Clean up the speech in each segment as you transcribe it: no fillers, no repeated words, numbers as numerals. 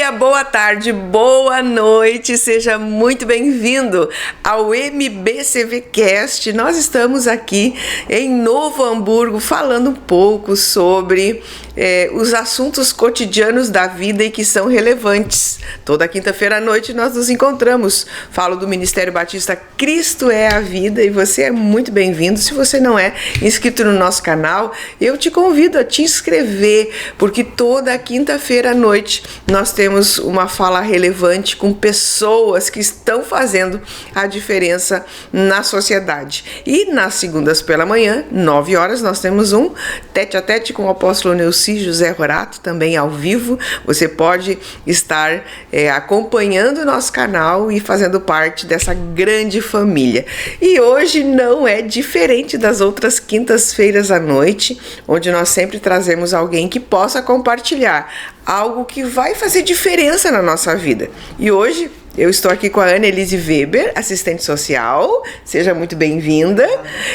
dia, boa tarde, boa noite, seja muito bem-vindo ao MBCVcast. Nós estamos aqui em Novo Hamburgo falando um pouco sobre os assuntos cotidianos da vida e que são relevantes. Toda quinta-feira à noite nós nos encontramos. Falo do Ministério Batista Cristo é a Vida e você é muito bem-vindo. Se você não é inscrito no nosso canal, eu te convido a te inscrever, porque toda quinta-feira à noite nós temos uma fala relevante com pessoas que estão fazendo a diferença na sociedade. E nas segundas pela manhã, 9 horas, nós temos um tete-a-tete com o apóstolo Neuci José Rorato, também ao vivo. Você pode estar acompanhando o nosso canal e fazendo parte dessa grande família. E hoje não é diferente das outras quintas-feiras à noite, onde nós sempre trazemos alguém que possa compartilhar algo que vai fazer diferença na nossa vida. E hoje eu estou aqui com a Annelise Weber, assistente social, seja muito bem-vinda.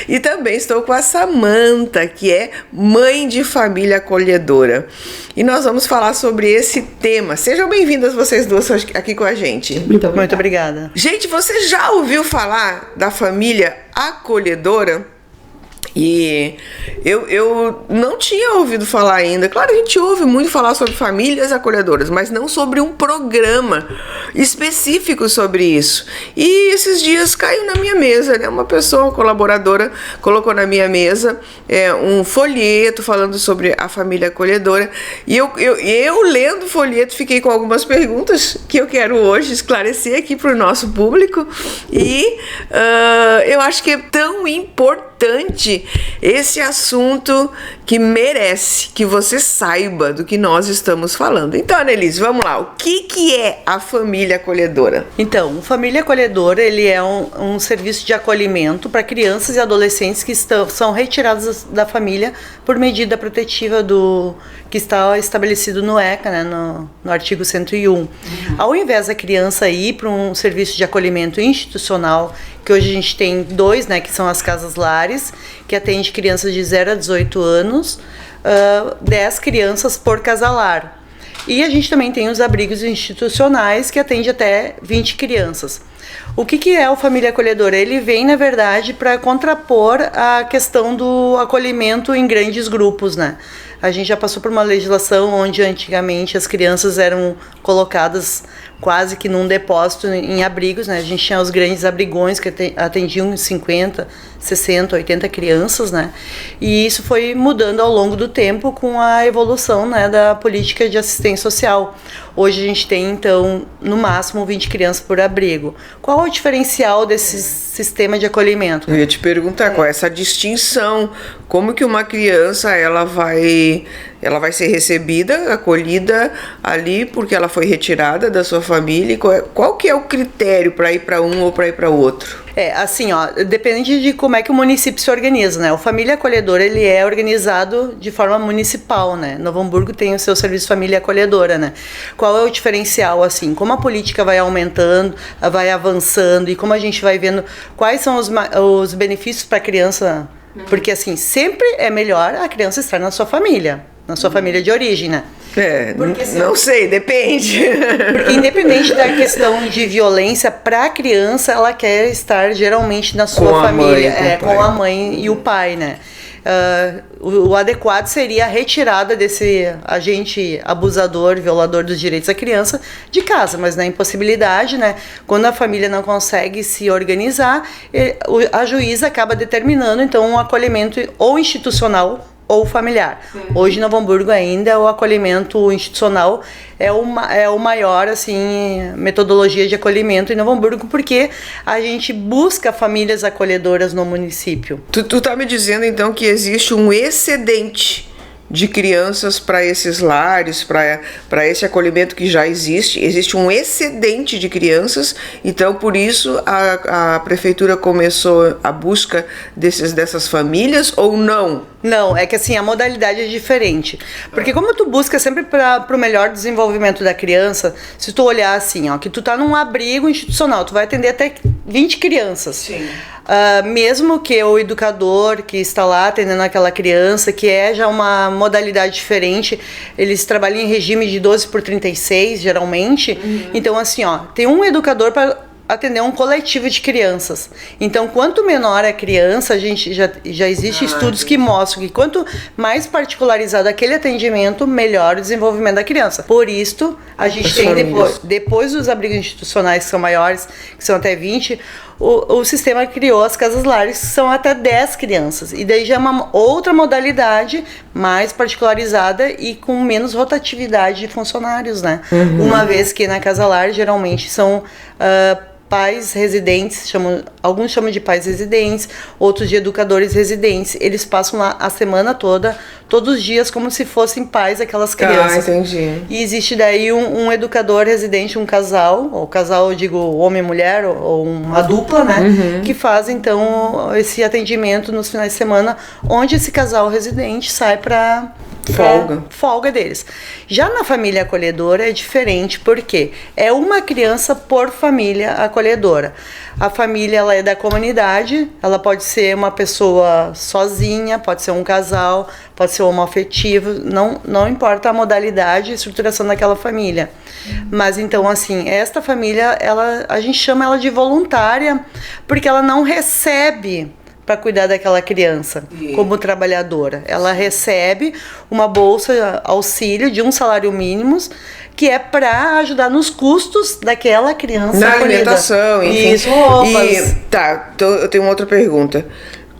E também estou com a Samantha, que é mãe de família acolhedora. E nós vamos falar sobre esse tema. Sejam bem-vindas vocês duas aqui com a gente. Muito obrigada. Gente, você já ouviu falar da família acolhedora? E eu não tinha ouvido falar ainda. Claro, a gente ouve muito falar sobre famílias acolhedoras, mas não sobre um programa específico sobre isso. E esses dias caiu na minha mesa, né? Uma pessoa, uma colaboradora, colocou na minha mesa um folheto falando sobre a família acolhedora. E eu lendo o folheto, fiquei com algumas perguntas que eu quero hoje esclarecer aqui para o nosso público. E eu acho que é tão importante esse assunto que merece que você saiba do que nós estamos falando. Então, Annelise, vamos lá. O que é a família acolhedora? Então, família acolhedora, ele é um serviço de acolhimento para crianças e adolescentes que são retiradas da família por medida protetiva que está estabelecido no ECA, né, no artigo 101. Ao invés da criança ir para um serviço de acolhimento institucional, que hoje a gente tem 2, né, que são as casas lares, que atende crianças de 0 a 18 anos, 10 crianças por casalar. E a gente também tem os abrigos institucionais, que atende até 20 crianças. O que é o Família Acolhedora? Ele vem, na verdade, para contrapor a questão do acolhimento em grandes grupos, né? A gente já passou por uma legislação onde antigamente as crianças eram colocadas quase que num depósito em abrigos, né? A gente tinha os grandes abrigões que atendiam 50, 60, 80 crianças, né? E isso foi mudando ao longo do tempo com a evolução, né, da política de assistência social. Hoje a gente tem, então, no máximo 20 crianças por abrigo. Qual é o diferencial desse sistema de acolhimento? Eu ia te perguntar qual é essa distinção, como que uma criança ela vai ser recebida, acolhida ali porque ela foi retirada da sua família. Qual que é o critério para ir para um ou para ir para o outro? Assim, depende de como é que o município se organiza, né? O Família Acolhedora, ele é organizado de forma municipal, né? Novo Hamburgo tem o seu serviço Família Acolhedora, né? Qual é o diferencial, assim? Como a política vai aumentando, vai avançando e como a gente vai vendo quais são os benefícios para a criança, porque, assim, sempre é melhor a criança estar na sua família de origem, né? Não sei, depende. Porque independente da questão de violência, para a criança, ela quer estar geralmente na sua família, com a mãe e o pai, né? O adequado seria a retirada desse agente abusador, violador dos direitos da criança de casa, mas na impossibilidade, né? Quando a família não consegue se organizar, a juíza acaba determinando então um acolhimento ou institucional ou familiar. Hoje, em Novo Hamburgo, ainda o acolhimento institucional é o maior, assim, metodologia de acolhimento em Novo Hamburgo, porque a gente busca famílias acolhedoras no município. Tu tá me dizendo, então, que existe um excedente de crianças para esses lares, para esse acolhimento que já existe um excedente de crianças, então por isso a prefeitura começou a busca dessas famílias ou não? Não, é que assim, a modalidade é diferente, porque como tu busca sempre para o melhor desenvolvimento da criança, se tu olhar assim, que tu tá num abrigo institucional, tu vai atender até 20 crianças. Sim. Mesmo que o educador que está lá atendendo aquela criança, que é já uma modalidade diferente, eles trabalham em regime de 12/36, geralmente. Então, assim, ó, tem um educador para atender um coletivo de crianças. Então, quanto menor a criança, a gente já existe estudos que mostram que quanto mais particularizado aquele atendimento, melhor o desenvolvimento da criança. Por isso, a gente tem depois dos abrigos institucionais que são maiores, que são até 20, o sistema criou as casas lares, que são até 10 crianças. E daí já é uma outra modalidade mais particularizada e com menos rotatividade de funcionários, né? Uma vez que na casa lar, geralmente são pais residentes, alguns chamam de pais residentes, outros de educadores residentes. Eles passam lá a semana toda, todos os dias, como se fossem pais daquelas crianças. Entendi. E existe daí um educador residente, um casal, ou casal, eu digo homem e mulher, ou uma dupla, né? Que faz, então, esse atendimento nos finais de semana, onde esse casal residente sai para folga deles. Já na família acolhedora é diferente, porque é uma criança por família acolhedora. A família, ela é da comunidade, ela pode ser uma pessoa sozinha, pode ser um casal, pode ser homoafetivo, não importa a modalidade e estruturação daquela família. Mas então, assim, esta família, a gente chama ela de voluntária, porque ela não recebe para cuidar daquela criança como trabalhadora. Ela recebe uma bolsa auxílio de um salário mínimo, que é para ajudar nos custos daquela criança. Na alimentação, enfim. Isso, roupas. Então eu tenho uma outra pergunta.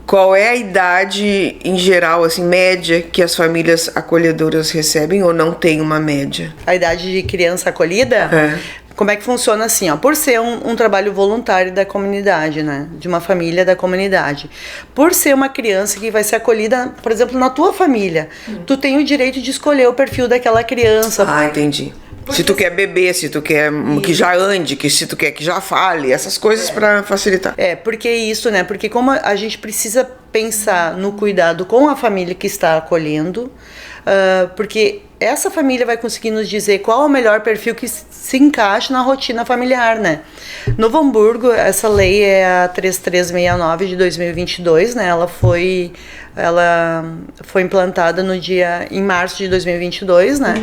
Qual é a idade, em geral, assim, média, que as famílias acolhedoras recebem, ou não tem uma média? A idade de criança acolhida? Como é que funciona assim, ó? Por ser um trabalho voluntário da comunidade, né? De uma família da comunidade. Por ser uma criança que vai ser acolhida, por exemplo, na tua família, tu tem o direito de escolher o perfil daquela criança. Ah, entendi. Se tu quer beber, se tu quer que já ande, se tu quer que já fale, essas coisas para facilitar. Porque isso, né? Porque como a gente precisa pensar no cuidado com a família que está acolhendo, porque essa família vai conseguir nos dizer qual é o melhor perfil que se encaixa na rotina familiar, né? Novo Hamburgo, essa lei é a 3369 de 2022, né? Ela foi implantada em março de 2022, né?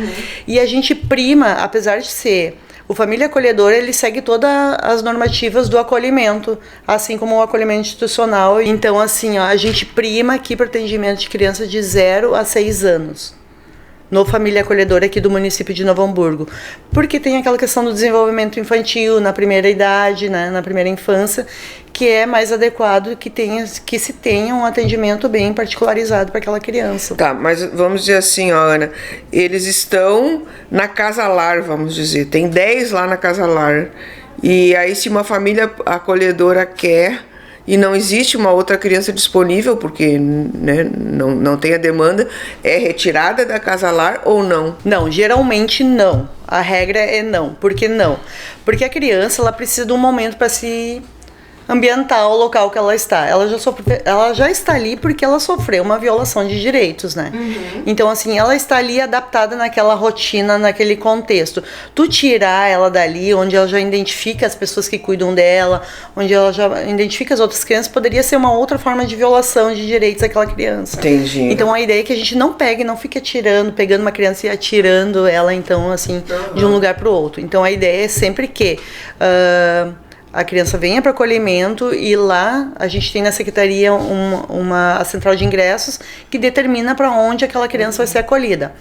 E a gente prima, apesar de ser o Família Acolhedora, ele segue todas as normativas do acolhimento, assim como o acolhimento institucional. Então, assim, ó, a gente prima aqui para atendimento de crianças de 0 a 6 anos. No Família Acolhedora aqui do município de Novo Hamburgo. Porque tem aquela questão do desenvolvimento infantil na primeira idade, né, na primeira infância, que é mais adequado que se tenha um atendimento bem particularizado para aquela criança. Tá, mas vamos dizer assim, ó, Ana, eles estão na casa lar, vamos dizer, tem 10 lá na casa lar, e aí se uma família acolhedora quer e não existe uma outra criança disponível, porque, né, não tem a demanda, é retirada da casa lar ou não? Não, geralmente não. A regra é não. Por que não? Porque a criança, ela precisa de um momento para se ambientar o local que ela está. Ela já está ali porque ela sofreu uma violação de direitos, né? Então, assim, ela está ali adaptada naquela rotina, naquele contexto. Tu tirar ela dali, onde ela já identifica as pessoas que cuidam dela, onde ela já identifica as outras crianças, poderia ser uma outra forma de violação de direitos daquela criança. Entendi. Então, a ideia é que a gente não pegue, não fique pegando uma criança e atirando ela, então, assim, de um lugar para o outro. Então, a ideia é sempre que a criança venha para acolhimento e lá a gente tem na secretaria a central de ingressos que determina para onde aquela criança vai ser acolhida.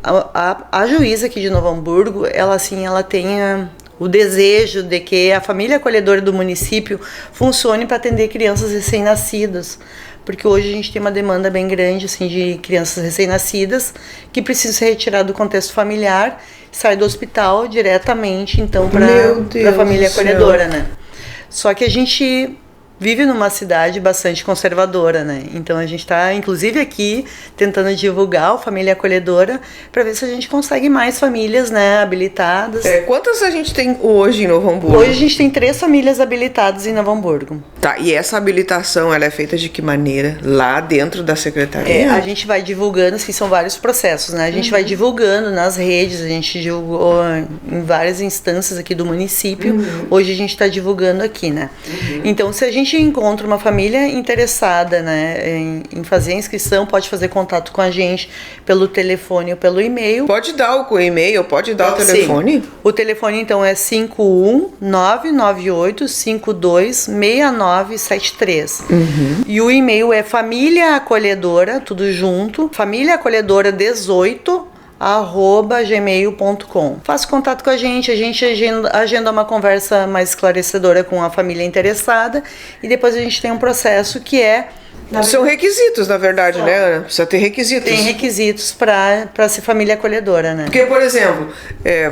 A juíza aqui de Novo Hamburgo, ela tem o desejo de que a família acolhedora do município funcione para atender crianças recém-nascidas, porque hoje a gente tem uma demanda bem grande assim, de crianças recém-nascidas que precisam ser retiradas do contexto familiar, sair do hospital diretamente então para a família acolhedora, né? Só que a gente vive numa cidade bastante conservadora, né? Então a gente está, inclusive, aqui tentando divulgar o Família Acolhedora para ver se a gente consegue mais famílias, né, habilitadas. Quantas a gente tem hoje em Novo Hamburgo? Hoje a gente tem 3 famílias habilitadas em Novo Hamburgo. Tá, e essa habilitação, ela é feita de que maneira? Lá dentro da secretaria? A gente vai divulgando, assim, são vários processos, né? A gente vai divulgando nas redes, a gente divulgou em várias instâncias aqui do município. Hoje a gente está divulgando aqui, né? Então, se a gente encontra uma família interessada, né, em fazer a inscrição, pode fazer contato com a gente pelo telefone ou pelo e-mail. Pode dar o e-mail, pode dar o telefone? Sim. O telefone, então, é 51998526973. E o e-mail é Família Acolhedora, tudo junto, famíliaacolhedora18 @gmail.com. Faça contato com a gente agenda uma conversa mais esclarecedora com a família interessada e depois a gente tem um processo que são requisitos, na verdade, né, Ana? Precisa ter requisitos. Tem requisitos para ser família acolhedora, né? Porque, por exemplo,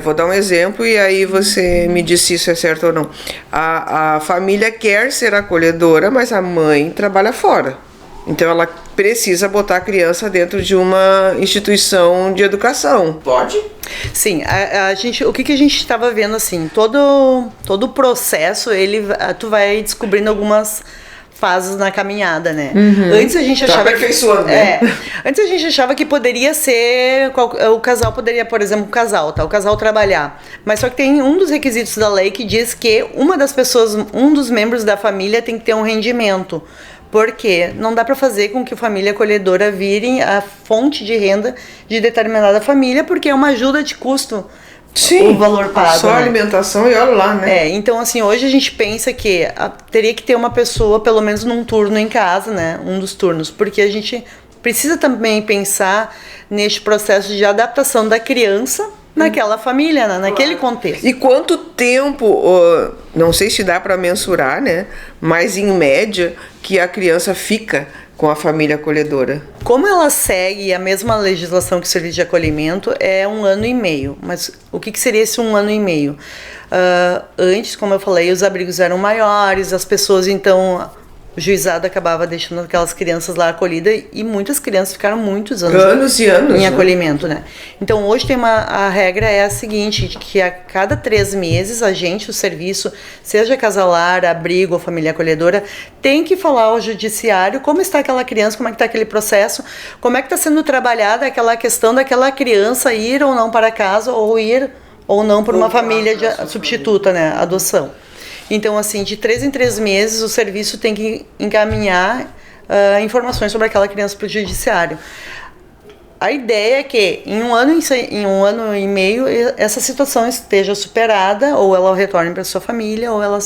vou dar um exemplo e aí você me diz se isso é certo ou não. A família quer ser acolhedora, mas a mãe trabalha fora. Então ela precisa botar a criança dentro de uma instituição de educação. Pode? Sim, o que a gente estava vendo, assim, todo o processo, tu vai descobrindo algumas fases na caminhada, né? Antes a gente achava aperfeiçoando, né? Antes a gente achava que poderia ser o casal poderia, por exemplo, o casal trabalhar. Mas só que tem um dos requisitos da lei que diz que um dos membros da família tem que ter um rendimento. Porque não dá para fazer com que a família acolhedora vire a fonte de renda de determinada família, porque é uma ajuda de custo. Sim, o valor pago. Só alimentação e olha lá, né? Então assim, hoje a gente pensa que teria que ter uma pessoa, pelo menos num turno em casa, né? Um dos turnos, porque a gente precisa também pensar neste processo de adaptação da criança naquela família, né? Naquele contexto. E quanto tempo, não sei se dá para mensurar, né? Mas em média, que a criança fica com a família acolhedora? Como ela segue a mesma legislação que o serviço de acolhimento, é 1 ano e meio. Mas o que seria esse 1 ano e meio? Antes, como eu falei, os abrigos eram maiores, as pessoas, então, o juizado acabava deixando aquelas crianças lá acolhidas e muitas crianças ficaram muitos anos e anos em acolhimento, né? Então hoje a regra é a seguinte, que a cada 3 meses o serviço, seja casalar, abrigo ou família acolhedora, tem que falar ao judiciário como está aquela criança, como é que está aquele processo, como é que está sendo trabalhada aquela questão daquela criança ir ou não para casa ou ir ou não por uma família substituta, né? Adoção. Então, assim, de 3 em 3 meses, o serviço tem que encaminhar informações sobre aquela criança para o judiciário. A ideia é que em 1 ano e meio, essa situação esteja superada, ou ela retorne para sua família, ou ela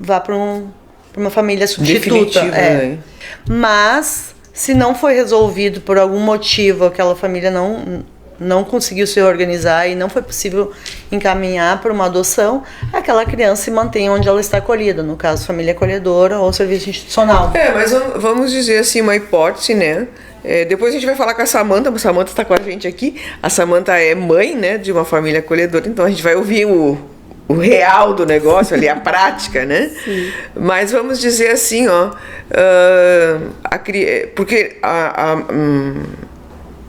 vá para uma família substituta. Né? Mas, se não foi resolvido por algum motivo, aquela família não conseguiu se organizar e não foi possível encaminhar para uma adoção, aquela criança se mantém onde ela está acolhida, no caso, família acolhedora ou serviço institucional. Mas vamos dizer assim, uma hipótese, né? Depois a gente vai falar com a Samanta está com a gente aqui. A Samanta é mãe, né, de uma família acolhedora, então a gente vai ouvir o real do negócio ali, a prática, né? Sim. Mas vamos dizer assim, porque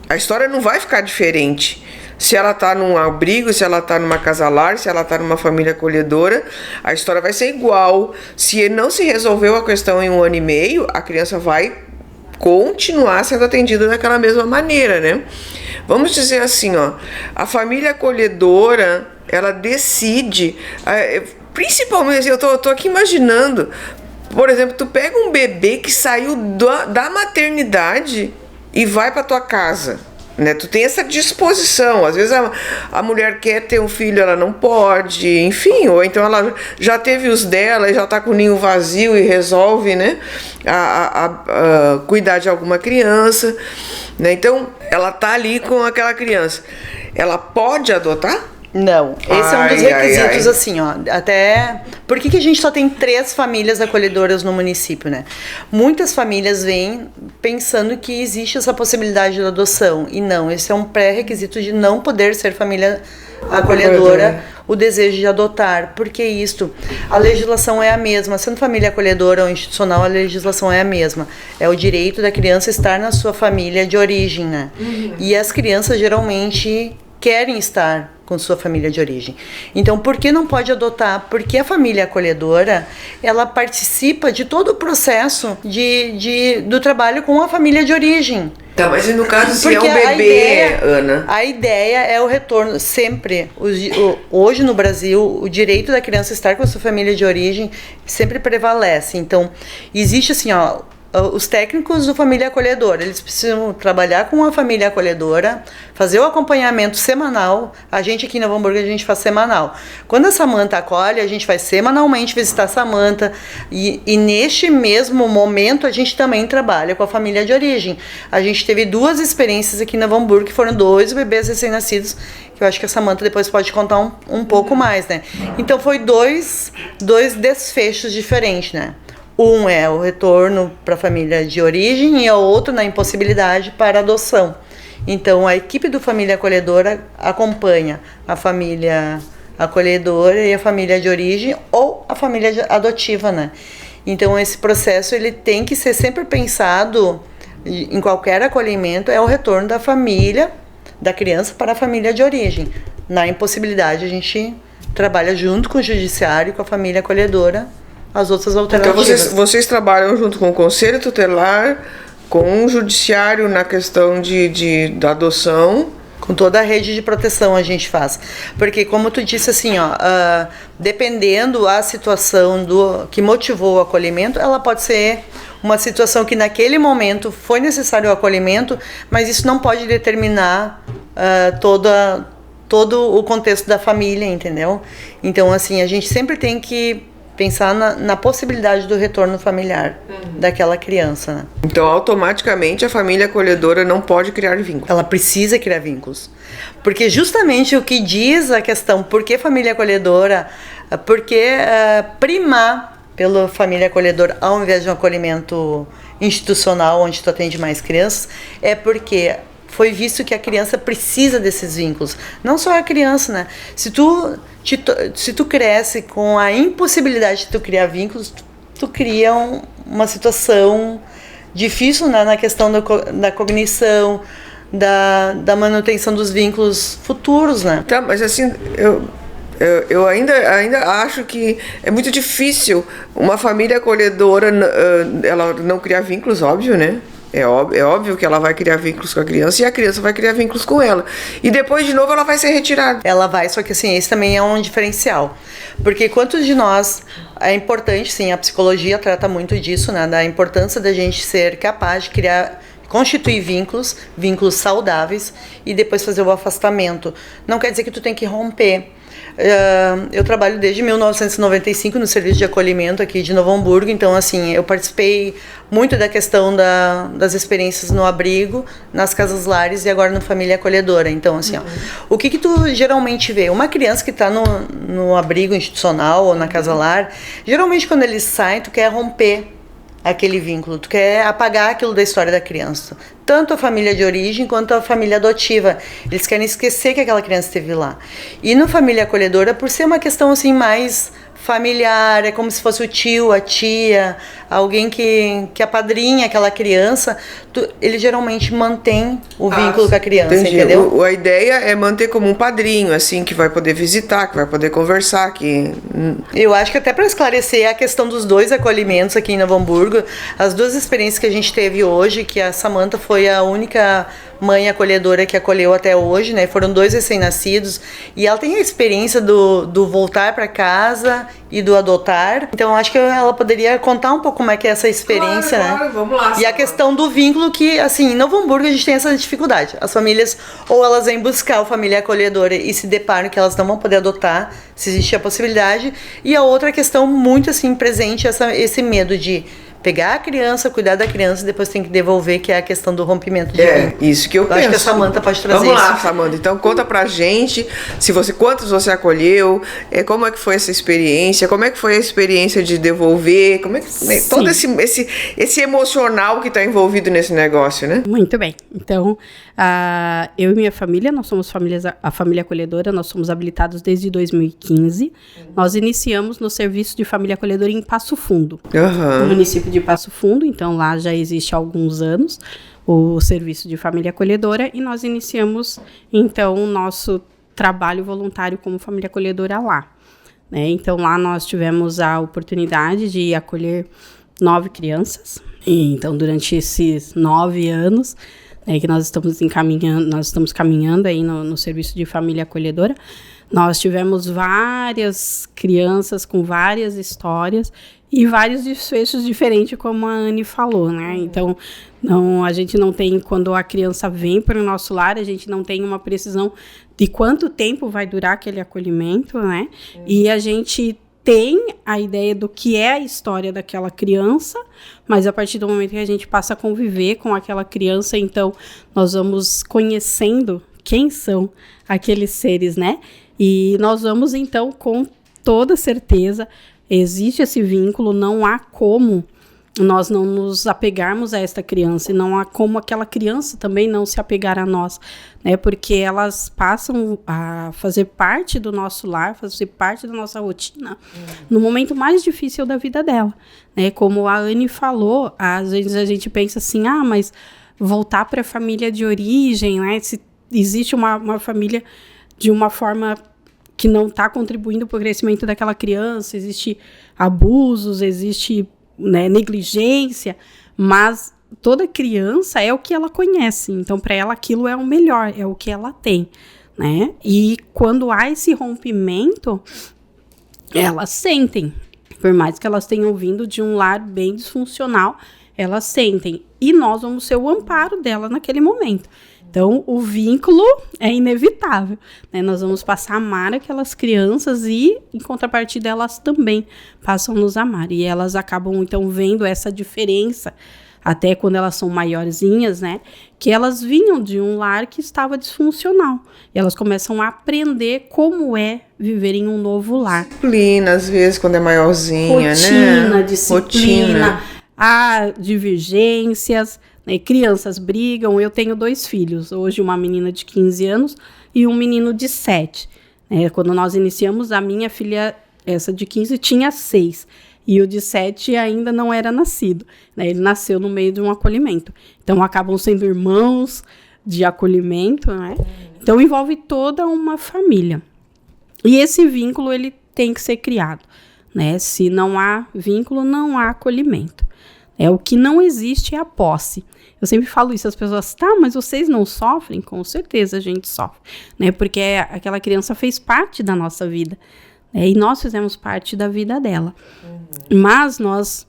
a história não vai ficar diferente. Se ela está num abrigo, se ela está numa casalar, se ela está numa família acolhedora, a história vai ser igual. Se não se resolveu a questão em 1 ano e meio, a criança vai continuar sendo atendida daquela mesma maneira, né? Vamos dizer assim, a família acolhedora, ela decide, principalmente, eu tô aqui imaginando, por exemplo, tu pega um bebê que saiu da maternidade e vai para tua casa, né? Tu tem essa disposição. Às vezes a mulher quer ter um filho, ela não pode, enfim, ou então ela já teve os dela e já tá com o ninho vazio e resolve, né, cuidar de alguma criança, né? Então ela tá ali com aquela criança. Ela pode adotar? Não, esse é um dos requisitos, assim, ó, até... Por que a gente só tem 3 famílias acolhedoras no município, né? Muitas famílias vêm pensando que existe essa possibilidade da adoção, e não, esse é um pré-requisito de não poder ser família acolhedora, o desejo de adotar. Porque isto, a legislação é a mesma, sendo família acolhedora ou institucional, a legislação é a mesma. É o direito da criança estar na sua família de origem, né? E as crianças geralmente querem estar com sua família de origem. Então, por que não pode adotar? Porque a família acolhedora, ela participa de todo o processo do trabalho com a família de origem. Tá, mas e no caso se é um bebê, Ana? A ideia é o retorno, sempre. Hoje no Brasil, o direito da criança estar com a sua família de origem sempre prevalece. Então, existe assim, ó, os técnicos do família acolhedora, eles precisam trabalhar com a família acolhedora, fazer o acompanhamento semanal. A gente aqui na Novo Hamburgo, a gente faz semanal. Quando a Samanta acolhe, a gente vai semanalmente visitar a Samanta, e neste mesmo momento a gente também trabalha com a família de origem. A gente teve 2 experiências aqui na Novo Hamburgo, que foram 2 bebês recém-nascidos, que eu acho que a Samanta depois pode contar um pouco mais, né? Então foi dois desfechos diferentes, né? Um é o retorno para a família de origem e o outro na impossibilidade para adoção. Então, a equipe do Família Acolhedora acompanha a família acolhedora e a família de origem ou a família adotiva, né? Então, esse processo ele tem que ser sempre pensado em qualquer acolhimento, é o retorno da família, da criança para a família de origem. Na impossibilidade, a gente trabalha junto com o judiciário e com a família acolhedora as outras alternativas. Então vocês trabalham junto com o Conselho Tutelar, com o Judiciário na questão da adoção. Com toda a rede de proteção a gente faz. Porque, como tu disse assim, ó, dependendo a situação que motivou o acolhimento, ela pode ser uma situação que naquele momento foi necessário o acolhimento, mas isso não pode determinar todo o contexto da família, entendeu? Então, assim, a gente sempre tem que pensar na possibilidade do retorno familiar daquela criança, né? Então, automaticamente, a família acolhedora não pode criar vínculos. Ela precisa criar vínculos. Porque justamente o que diz a questão, por que família acolhedora, por que primar pela família acolhedora ao invés de um acolhimento institucional, onde tu atende mais crianças, é porque foi visto que a criança precisa desses vínculos. Não só a criança, né? Se tu cresce com a impossibilidade de tu criar vínculos, tu cria uma situação difícil, né? Na questão da cognição, da manutenção dos vínculos futuros, né? Tá, mas assim, eu ainda acho que é muito difícil uma família acolhedora ela não criar vínculos, óbvio, né? É óbvio que ela vai criar vínculos com a criança e a criança vai criar vínculos com ela. E depois, de novo, ela vai ser retirada. Ela vai, só que assim, esse também é um diferencial. Porque quantos de nós, é importante, sim, a psicologia trata muito disso, né? Da importância da gente ser capaz de constituir vínculos saudáveis e depois fazer o afastamento. Não quer dizer que tu tem que romper. Eu trabalho desde 1995 no serviço de acolhimento aqui de Novo Hamburgo, então assim, eu participei muito da questão das experiências no abrigo, nas casas lares e agora no família acolhedora. Então assim, ó, o que tu geralmente vê? Uma criança que está no abrigo institucional ou na casa lar, geralmente quando ele sai, tu quer romper aquele vínculo, tu quer apagar aquilo da história da criança. Tanto a família de origem quanto a família adotiva. Eles querem esquecer que aquela criança esteve lá. E no família acolhedora, por ser uma questão assim mais familiar, é como se fosse o tio, a tia, alguém que apadrinha aquela criança, ele geralmente mantém o vínculo com a criança, entendi. Entendeu? A ideia é manter como um padrinho, assim, que vai poder visitar, que vai poder conversar. Eu acho que até para esclarecer a questão dos 2 acolhimentos aqui em Novo Hamburgo, as 2 experiências que a gente teve hoje, que a Samanta foi a única mãe acolhedora que acolheu até hoje, né? Foram 2 recém-nascidos e ela tem a experiência do voltar para casa e do adotar. Então acho que ela poderia contar um pouco como é que é essa experiência, claro, né? Vamos lá. E a questão do vínculo que, assim, em Novo Hamburgo a gente tem essa dificuldade. As famílias, ou elas vêm buscar a família acolhedora e se deparam que elas não vão poder adotar, se existe a possibilidade. E a outra questão muito, assim, presente, esse medo de pegar a criança, cuidar da criança e depois tem que devolver, que é a questão do rompimento de vínculo. Isso que eu penso. Acho que a Samantha pode trazer Vamos lá, isso. Samantha. Então conta pra gente quantos você acolheu, como é que foi essa experiência, como é que foi a experiência de devolver, como é que todo esse emocional que está envolvido nesse negócio, né? Muito bem. Então, eu e minha família, nós somos a família acolhedora, nós somos habilitados desde 2015. Nós iniciamos no serviço de família acolhedora em Passo Fundo, no município de Passo Fundo. Então, lá já existe há alguns anos o serviço de família acolhedora e nós iniciamos, então, o nosso trabalho voluntário como família acolhedora lá. Né? Então, lá nós tivemos a oportunidade de acolher 9 crianças. E, então, durante esses 9 anos que nós estamos caminhando aí no serviço de família acolhedora, nós tivemos várias crianças com várias histórias e vários desfechos diferentes, como a Anne falou, né? Então, a gente não tem, quando a criança vem para o nosso lar, a gente não tem uma precisão de quanto tempo vai durar aquele acolhimento, né? E a gente tem a ideia do que é a história daquela criança, mas a partir do momento que a gente passa a conviver com aquela criança, então nós vamos conhecendo quem são aqueles seres, né? E nós vamos, então, com toda certeza, existe esse vínculo, não há como nós não nos apegarmos a esta criança, e não há como aquela criança também não se apegar a nós, né? Porque elas passam a fazer parte do nosso lar, fazer parte da nossa rotina, no momento mais difícil da vida dela, né? Como a Anne falou, às vezes a gente pensa assim, mas voltar para a família de origem, né? Se existe uma família de uma forma que não está contribuindo para o crescimento daquela criança, existe abusos, existe negligência, mas toda criança é o que ela conhece, então para ela aquilo é o melhor, é o que ela tem, né? E quando há esse rompimento, elas sentem, por mais que elas tenham vindo de um lar bem disfuncional, elas sentem, e nós vamos ser o amparo dela naquele momento. Então, o vínculo é inevitável, né? Nós vamos passar a amar aquelas crianças e, em contrapartida, elas também passam a nos amar. E elas acabam, então, vendo essa diferença, até quando elas são maiorzinhas, né? Que elas vinham de um lar que estava disfuncional. E elas começam a aprender como é viver em um novo lar. Disciplina, às vezes, quando é maiorzinha, né? Disciplina, há divergências, né? Crianças brigam. Eu tenho 2 filhos, hoje uma menina de 15 anos e um menino de 7. Quando nós iniciamos, a minha filha, essa de 15, tinha 6. E o de 7 ainda não era nascido, né? Ele nasceu no meio de um acolhimento. Então, acabam sendo irmãos de acolhimento, né? Então, envolve toda uma família. E esse vínculo, ele tem que ser criado, né? Se não há vínculo, não há acolhimento. O que não existe é a posse. Eu sempre falo isso, as pessoas, mas vocês não sofrem? Com certeza a gente sofre, né? Porque aquela criança fez parte da nossa vida, né? E nós fizemos parte da vida dela. Mas nós,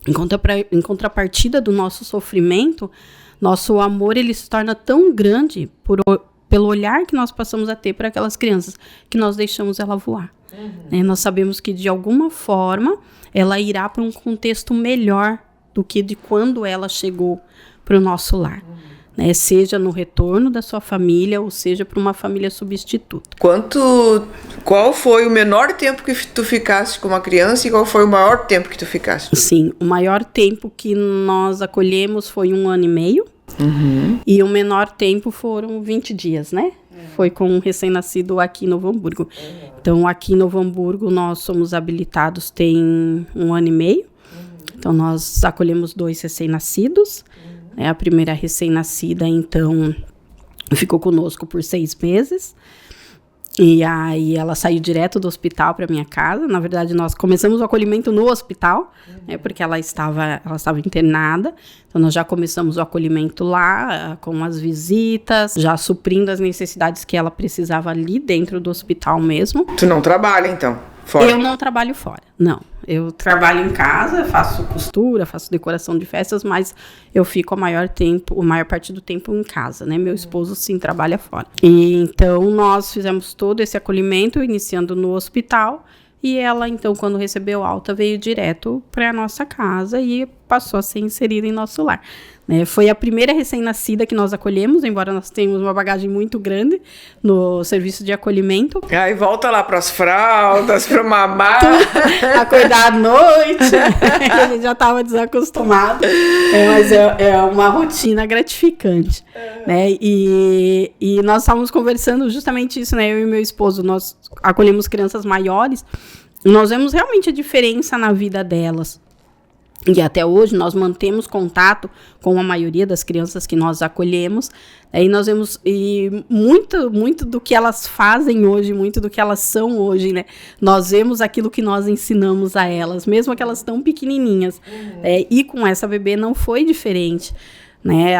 em contrapartida do nosso sofrimento, nosso amor, ele se torna tão grande pelo olhar que nós passamos a ter para aquelas crianças, que nós deixamos ela voar. Nós sabemos que, de alguma forma, ela irá para um contexto melhor do que de quando ela chegou para o nosso lar. Né? Seja no retorno da sua família, ou seja para uma família substituta. Qual foi o menor tempo que tu ficaste com uma criança e qual foi o maior tempo que tu ficaste? Sim, o maior tempo que nós acolhemos foi 1 ano e meio. E o menor tempo foram 20 dias, né? Foi com um recém-nascido aqui em Novo Hamburgo. Então, aqui em Novo Hamburgo, nós somos habilitados tem 1 ano e meio. Então, nós acolhemos 2 recém-nascidos. A primeira recém-nascida, então, ficou conosco por 6 meses. E aí, ela saiu direto do hospital para minha casa. Na verdade, nós começamos o acolhimento no hospital, né, porque ela estava internada. Então, nós já começamos o acolhimento lá, com as visitas, já suprindo as necessidades que ela precisava ali dentro do hospital mesmo. Tu não trabalha, então? Fora? Eu não trabalho fora, não. Eu trabalho em casa, faço costura, faço decoração de festas, mas eu fico a maior parte do tempo em casa, né? Meu esposo, sim, trabalha fora. E então, nós fizemos todo esse acolhimento, iniciando no hospital, e ela, então, quando recebeu alta, veio direto para a nossa casa e passou a ser inserida em nosso lar. Foi a primeira recém-nascida que nós acolhemos, embora nós tenhamos uma bagagem muito grande no serviço de acolhimento. Aí volta lá para as fraldas, para mamar. Acordar à noite, a gente já estava desacostumado, mas é uma rotina gratificante. Né? E nós estávamos conversando justamente isso, né? Eu e meu esposo, nós acolhemos crianças maiores, e nós vemos realmente a diferença na vida delas. E até hoje nós mantemos contato com a maioria das crianças que nós acolhemos, e nós vemos muito do que elas fazem hoje, muito do que elas são hoje, né? Nós vemos aquilo que nós ensinamos a elas, mesmo que elas tão pequenininhas. E com essa bebê não foi diferente, né?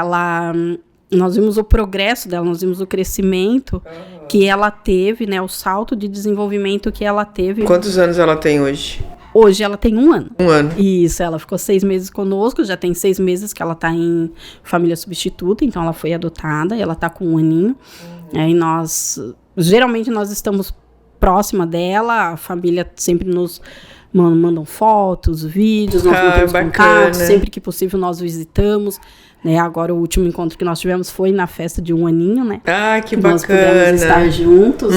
Nós vimos o progresso dela, nós vimos o crescimento que ela teve, né? O salto de desenvolvimento que ela teve. Quantos anos ela tem hoje? Hoje ela tem 1 ano. 1 ano. Isso, ela ficou 6 meses conosco, já tem 6 meses que ela tá em família substituta, então ela foi adotada, ela tá com 1 aninho. Aí geralmente nós estamos próxima dela, a família sempre nos mandam fotos, vídeos, nós mantemos contato, sempre que possível nós visitamos. Né, agora o último encontro que nós tivemos foi na festa de 1 aninho, né? Que bacana. Nós pudemos estar juntos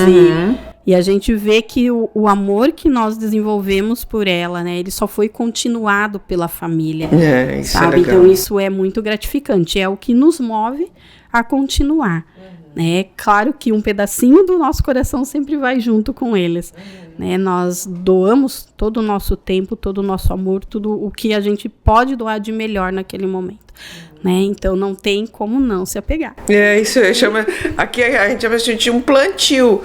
e a gente vê que o amor que nós desenvolvemos por ela, né, ele só foi continuado pela família. Isso sabe? É legal. Então isso é muito gratificante, é o que nos move a continuar. Né? Claro que um pedacinho do nosso coração sempre vai junto com eles. Né? Nós doamos todo o nosso tempo, todo o nosso amor, tudo o que a gente pode doar de melhor naquele momento. Né? Então não tem como não se apegar. Isso chama. Aqui a gente chama de um plantio.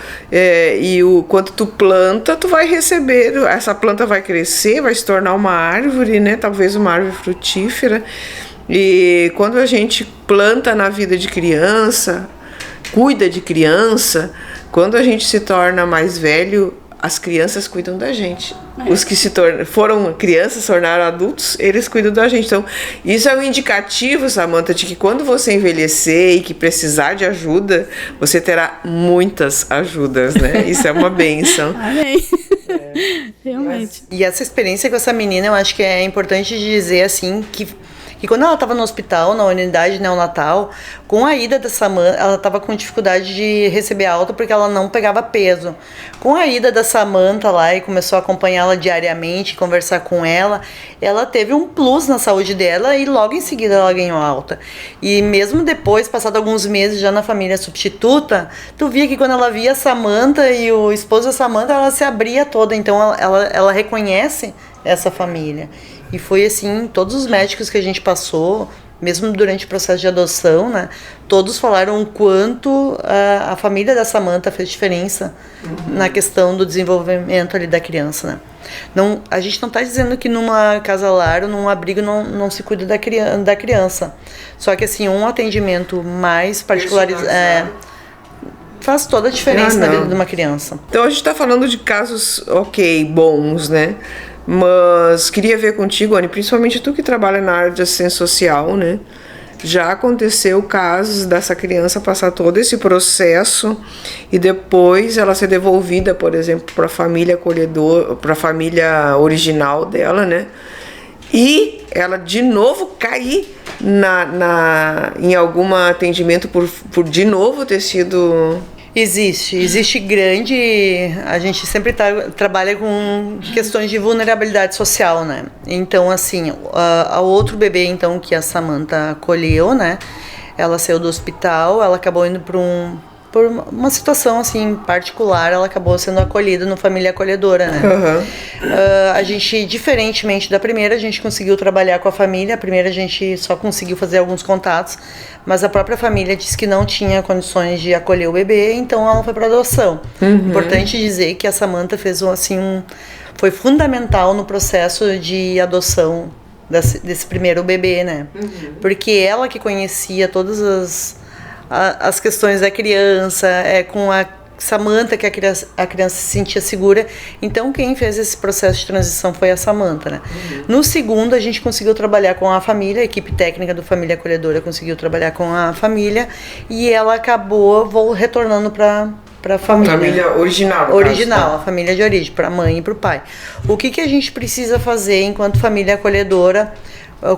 Quando tu planta, tu vai receber. Essa planta vai crescer, vai se tornar uma árvore, né? Talvez uma árvore frutífera. E quando a gente planta na vida de criança, cuida de criança, quando a gente se torna mais velho, as crianças cuidam da gente. Os que foram crianças, se tornaram adultos, eles cuidam da gente. Então, isso é um indicativo, Samantha, de que quando você envelhecer e que precisar de ajuda, você terá muitas ajudas, né? Isso é uma bênção. Amém. Realmente. E essa experiência com essa menina, eu acho que é importante dizer, assim, que quando ela estava no hospital, na unidade neonatal, com a ida da Samantha, ela estava com dificuldade de receber alta porque ela não pegava peso. Com a ida da Samantha lá e começou a acompanhá-la diariamente, conversar com ela teve um plus na saúde dela e logo em seguida ela ganhou alta. E mesmo depois, passado alguns meses já na família substituta, tu via que quando ela via a Samantha e o esposo da Samantha, ela se abria toda, então ela reconhece essa família. E foi assim, todos os médicos que a gente passou, mesmo durante o processo de adoção, né, todos falaram o quanto a família da Samantha fez diferença na questão do desenvolvimento ali da criança, né. Não, a gente não está dizendo que numa casa-lar ou num abrigo não se cuida da criança. Só que assim, um atendimento mais particularizado faz toda a diferença na vida de uma criança. Então a gente está falando de casos, bons, né? Mas queria ver contigo, Anny, principalmente tu que trabalha na área de assistência social, né? Já aconteceu casos dessa criança passar todo esse processo e depois ela ser devolvida, por exemplo, para a família acolhedora, para a família original dela, né? E ela de novo cair em algum atendimento por de novo ter sido... Existe grande... A gente sempre trabalha com questões de vulnerabilidade social, né? Então, assim, a outro bebê, então, que a Samantha acolheu, né? Ela saiu do hospital, ela acabou indo por uma situação, assim, particular, ela acabou sendo acolhida no Família Acolhedora, né? A gente, diferentemente da primeira, a gente conseguiu trabalhar com a família. A primeira a gente só conseguiu fazer alguns contatos, mas a própria família disse que não tinha condições de acolher o bebê, então ela foi para adoção. Importante dizer que a Samantha fez, assim, foi fundamental no processo de adoção desse primeiro bebê, né? Porque ela que conhecia todas as questões da criança, com a Samantha que a criança se sentia segura. Então quem fez esse processo de transição foi a Samantha, né? No segundo a gente conseguiu trabalhar com a família, a equipe técnica do Família Acolhedora conseguiu trabalhar com a família e ela acabou retornando para para a família. Família original. Original, a família de origem, para a mãe e para o pai. O que a gente precisa fazer enquanto família acolhedora,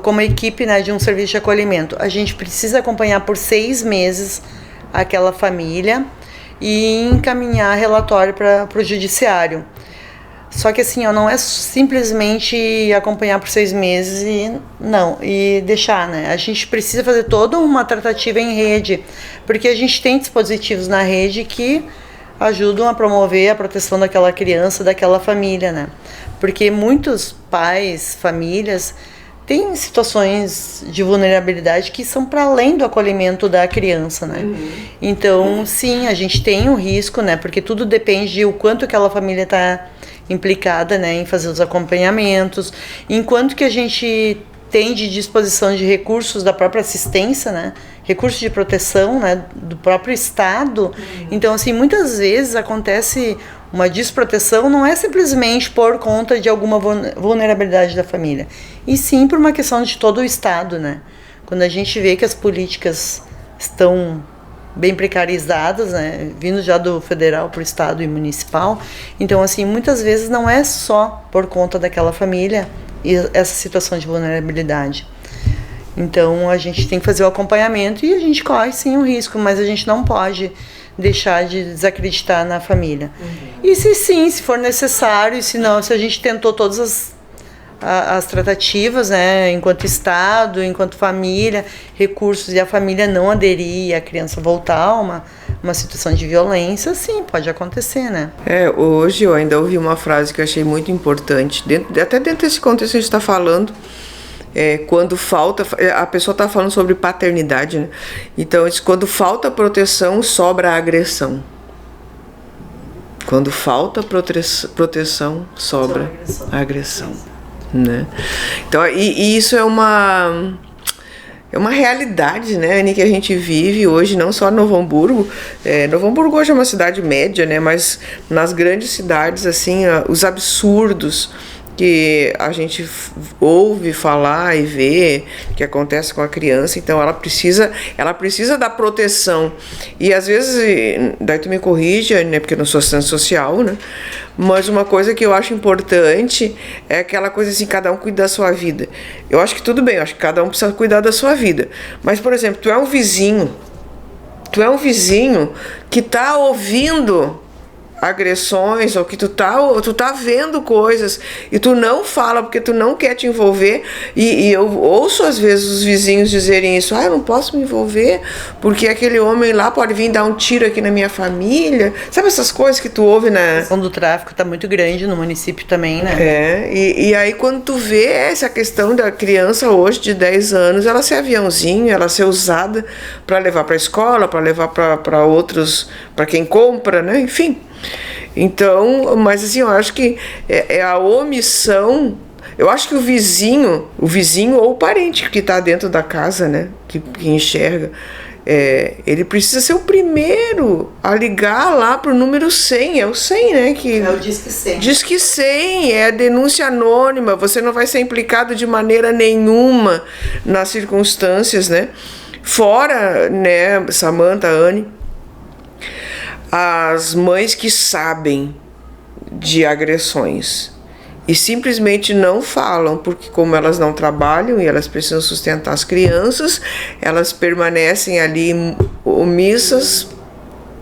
como equipe, né, de um serviço de acolhimento? A gente precisa acompanhar por 6 meses aquela família e encaminhar relatório para o judiciário. Só que assim, não é simplesmente acompanhar por 6 meses e deixar, né? A gente precisa fazer toda uma tratativa em rede, porque a gente tem dispositivos na rede que ajudam a promover a proteção daquela criança, daquela família, né? Porque muitos pais, famílias, têm situações de vulnerabilidade que são para além do acolhimento da criança, né? Então, sim, a gente tem um risco, né? Porque tudo depende de o quanto aquela família está implicada, né, em fazer os acompanhamentos, enquanto que a gente tem de disposição de recursos da própria assistência, né, recursos de proteção, né, do próprio Estado. Então, assim, muitas vezes acontece uma desproteção, não é simplesmente por conta de alguma vulnerabilidade da família, e sim por uma questão de todo o Estado, né. Quando a gente vê que as políticas estão bem precarizadas, né, vindo já do federal para o estado e municipal. Então, assim, muitas vezes não é só por conta daquela família e essa situação de vulnerabilidade. Então, a gente tem que fazer o acompanhamento e a gente corre, sim, um risco, mas a gente não pode deixar de desacreditar na família. E se for necessário, e se a gente tentou todas as tratativas, né, enquanto Estado, enquanto família, recursos, e a família não aderir e a criança voltar a uma situação de violência, sim, pode acontecer, né? Hoje eu ainda ouvi uma frase que eu achei muito importante, até dentro desse contexto que a gente está falando, quando falta, a pessoa está falando sobre paternidade, né? Então, quando falta proteção, sobra a agressão. Quando falta proteção, sobra a agressão. Né? Então, e isso é uma realidade, né, Anny, que a gente vive hoje, não só em Novo Hamburgo. Novo Hamburgo hoje é uma cidade média, né, mas nas grandes cidades, assim, os absurdos que a gente ouve falar e vê que acontece com a criança. Então ela precisa da proteção, e às vezes, daí tu me corrige, né, porque eu não sou assistente social, né, mas uma coisa que eu acho importante é aquela coisa assim, cada um cuida da sua vida. Eu acho que tudo bem, eu acho que cada um precisa cuidar da sua vida, mas, por exemplo, tu é um vizinho que tá ouvindo agressões, ou que tu tá vendo coisas e tu não fala porque tu não quer te envolver, e eu ouço às vezes os vizinhos dizerem isso: eu não posso me envolver porque aquele homem lá pode vir dar um tiro aqui na minha família. Sabe essas coisas que tu ouve, né? A questão do tráfico tá muito grande no município também, né? E aí quando tu vê essa questão da criança hoje de 10 anos, ela ser aviãozinho, ela ser usada para levar para a escola, para levar para outros, para quem compra, né? Enfim. Então, mas assim, eu acho que é a omissão. Eu acho que o vizinho ou o parente que está dentro da casa, né, que enxerga, ele precisa ser o primeiro a ligar lá pro número 100, é o 100, né? É o Disque 100. Disque 100, é a denúncia anônima, você não vai ser implicado de maneira nenhuma nas circunstâncias, né? Fora, né, Samantha, Anny, as mães que sabem de agressões e simplesmente não falam, porque como elas não trabalham e elas precisam sustentar as crianças, elas permanecem ali omissas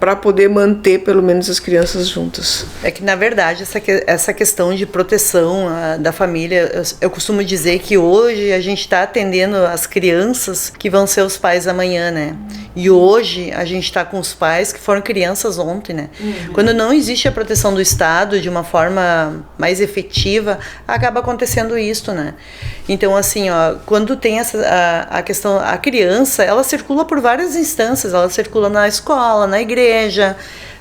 para poder manter pelo menos as crianças juntas. É que, na verdade, essa questão de proteção da família, eu costumo dizer que hoje a gente está atendendo as crianças que vão ser os pais amanhã, né? E hoje a gente está com os pais que foram crianças ontem, né? Quando não existe a proteção do Estado de uma forma mais efetiva, acaba acontecendo isso, né? Então, assim, quando tem a questão, a criança, ela circula por várias instâncias, ela circula na escola, na igreja,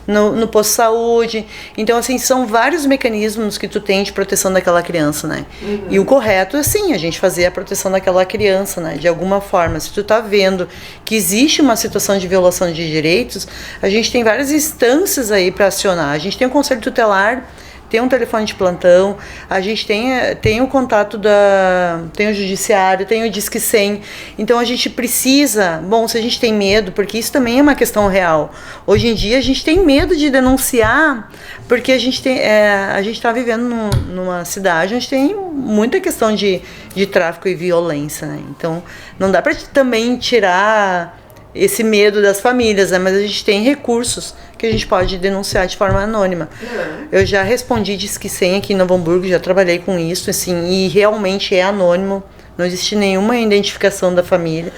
no posto de saúde. Então, assim, são vários mecanismos que tu tem de proteção daquela criança, né? E o correto é, sim, a gente fazer a proteção daquela criança, né? De alguma forma. Se tu tá vendo que existe uma situação de violação de direitos, a gente tem várias instâncias aí para acionar. A gente tem o Conselho Tutelar tem um telefone de plantão, a gente tem o contato tem o judiciário, tem o Disque 100. Então a gente precisa, se a gente tem medo, porque isso também é uma questão real. Hoje em dia a gente tem medo de denunciar, porque a gente está vivendo numa cidade onde tem muita questão de tráfico e violência, né? Então não dá para também tirar esse medo das famílias, né? Mas a gente tem recursos que a gente pode denunciar de forma anônima. Eu já respondi Disque 100 aqui em Novo Hamburgo, já trabalhei com isso, assim, e realmente é anônimo, não existe nenhuma identificação da família,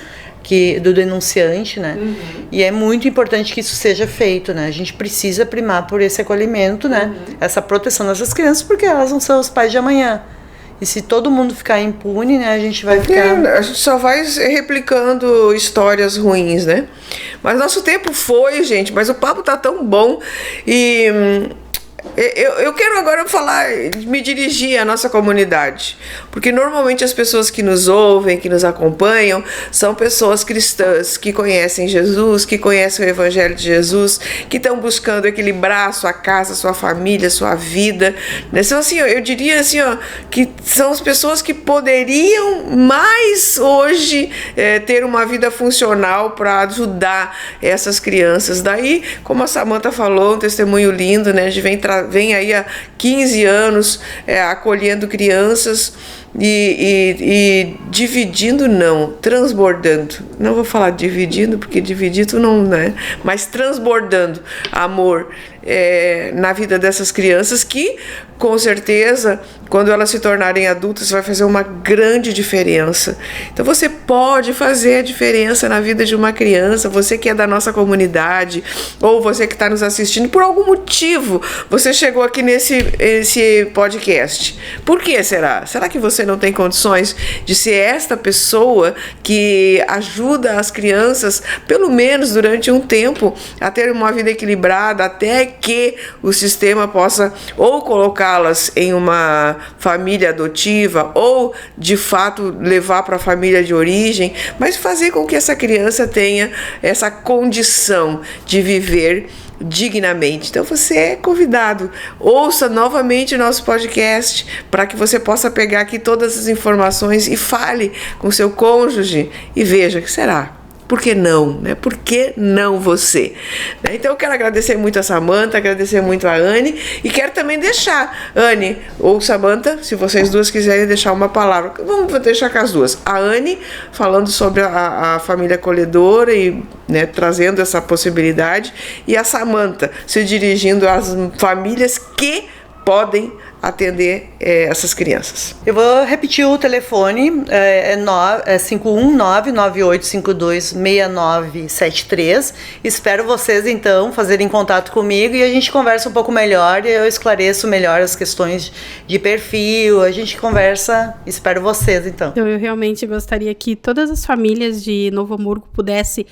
do denunciante, né? E é muito importante que isso seja feito, né? A gente precisa primar por esse acolhimento, né? Essa proteção dessas crianças, porque elas vão ser os pais de amanhã. E se todo mundo ficar impune, né, a gente vai ficar... A gente só vai replicando histórias ruins, né? Mas nosso tempo foi, gente, mas o papo tá tão bom. E eu quero agora me dirigir à nossa comunidade, porque normalmente as pessoas que nos ouvem, que nos acompanham, são pessoas cristãs que conhecem Jesus, que conhecem o Evangelho de Jesus, que estão buscando equilibrar sua casa, sua família, sua vida. Então, assim, eu diria assim, que são as pessoas que poderiam mais hoje ter uma vida funcional para ajudar essas crianças. Daí, como a Samantha falou, um testemunho lindo, né? A gente vem aí há 15 anos acolhendo crianças e dividindo, transbordando. Não vou falar dividindo, porque dividido não, né? Mas transbordando amor na vida dessas crianças que, com certeza, quando elas se tornarem adultas, vai fazer uma grande diferença. Então você pode fazer a diferença na vida de uma criança, você que é da nossa comunidade, ou você que está nos assistindo, por algum motivo, você chegou aqui nesse podcast. Por que será? Será que você não tem condições de ser esta pessoa que ajuda as crianças, pelo menos durante um tempo, a ter uma vida equilibrada, até que o sistema possa ou colocá-las em uma família adotiva ou, de fato, levar para a família de origem, mas fazer com que essa criança tenha essa condição de viver dignamente. Então você é convidado, ouça novamente o nosso podcast para que você possa pegar aqui todas as informações e fale com seu cônjuge e veja o que será. Por que não? Né? Por que não você? Então eu quero agradecer muito a Samantha, agradecer muito a Anne e quero também deixar, Anne ou Samantha, se vocês duas quiserem deixar uma palavra, vamos deixar com as duas. A Anne falando sobre a família acolhedora e, né, trazendo essa possibilidade, e a Samantha se dirigindo às famílias que podem atender essas crianças. Eu vou repetir o telefone, é 519-9852-6973. Espero vocês, então, fazerem contato comigo e a gente conversa um pouco melhor, e eu esclareço melhor as questões de perfil, a gente conversa, espero vocês, então. Eu realmente gostaria que todas as famílias de Novo Hamburgo pudessem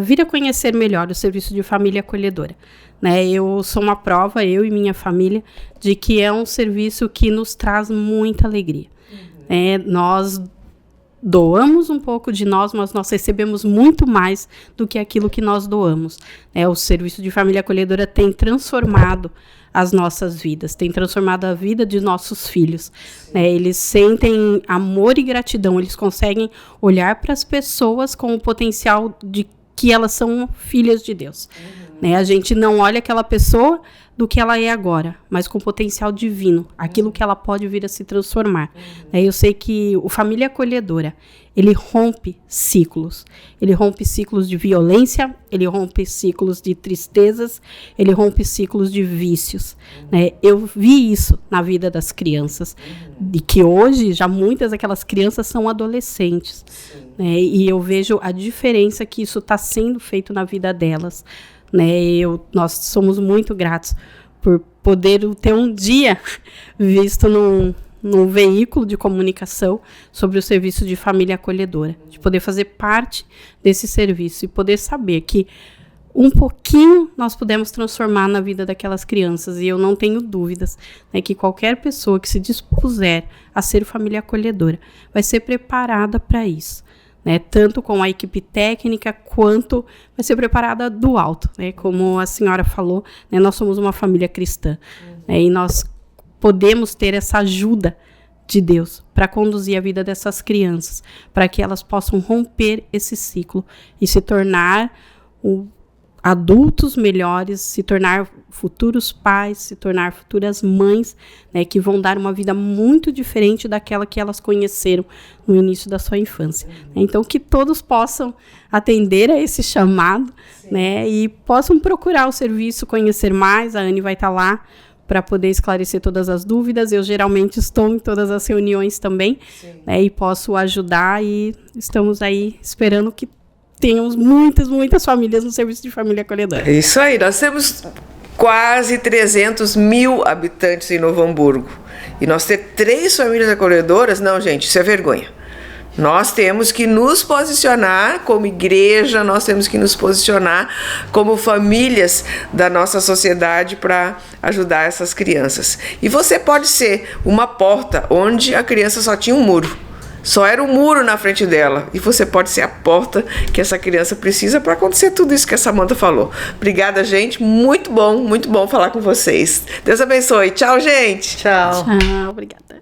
vir a conhecer melhor o serviço de família acolhedora. Né, eu sou uma prova, eu e minha família, de que é um serviço que nos traz muita alegria. Nós doamos um pouco de nós, mas nós recebemos muito mais do que aquilo que nós doamos. O serviço de família acolhedora tem transformado as nossas vidas, tem transformado a vida de nossos filhos. Eles sentem amor e gratidão, eles conseguem olhar para as pessoas com o potencial de que elas são filhas de Deus. A gente não olha aquela pessoa do que ela é agora, mas com potencial divino, aquilo que ela pode vir a se transformar. Eu sei que o Família Acolhedora, ele rompe ciclos. Ele rompe ciclos de violência, ele rompe ciclos de tristezas, ele rompe ciclos de vícios. Eu vi isso na vida das crianças, e que hoje já muitas daquelas crianças são adolescentes. E eu vejo a diferença que isso está sendo feito na vida delas. Nós somos muito gratos por poder ter um dia visto num veículo de comunicação sobre o serviço de família acolhedora, de poder fazer parte desse serviço e poder saber que um pouquinho nós pudemos transformar na vida daquelas crianças. E eu não tenho dúvidas, que qualquer pessoa que se dispuser a ser família acolhedora vai ser preparada para isso. Tanto com a equipe técnica, quanto vai ser preparada do alto. Como a senhora falou, nós somos uma família cristã. E nós podemos ter essa ajuda de Deus para conduzir a vida dessas crianças, para que elas possam romper esse ciclo e se tornar adultos melhores, se tornar futuros pais, se tornar futuras mães, né, que vão dar uma vida muito diferente daquela que elas conheceram no início da sua infância. Então, que todos possam atender a esse chamado, né, e possam procurar o serviço, conhecer mais. A Anne vai estar lá para poder esclarecer todas as dúvidas. Eu geralmente estou em todas as reuniões também, né, e posso ajudar, e estamos aí esperando que temos muitas famílias no serviço de família acolhedora. Isso aí, nós temos quase 300 mil habitantes em Novo Hamburgo. E nós ter 3 famílias acolhedoras, não, gente, isso é vergonha. Nós temos que nos posicionar como igreja, nós temos que nos posicionar como famílias da nossa sociedade para ajudar essas crianças. E você pode ser uma porta onde a criança só tinha um muro. Só era um muro na frente dela. E você pode ser a porta que essa criança precisa para acontecer tudo isso que a Samantha falou. Obrigada, gente. Muito bom falar com vocês. Deus abençoe. Tchau, gente. Tchau. Tchau, obrigada.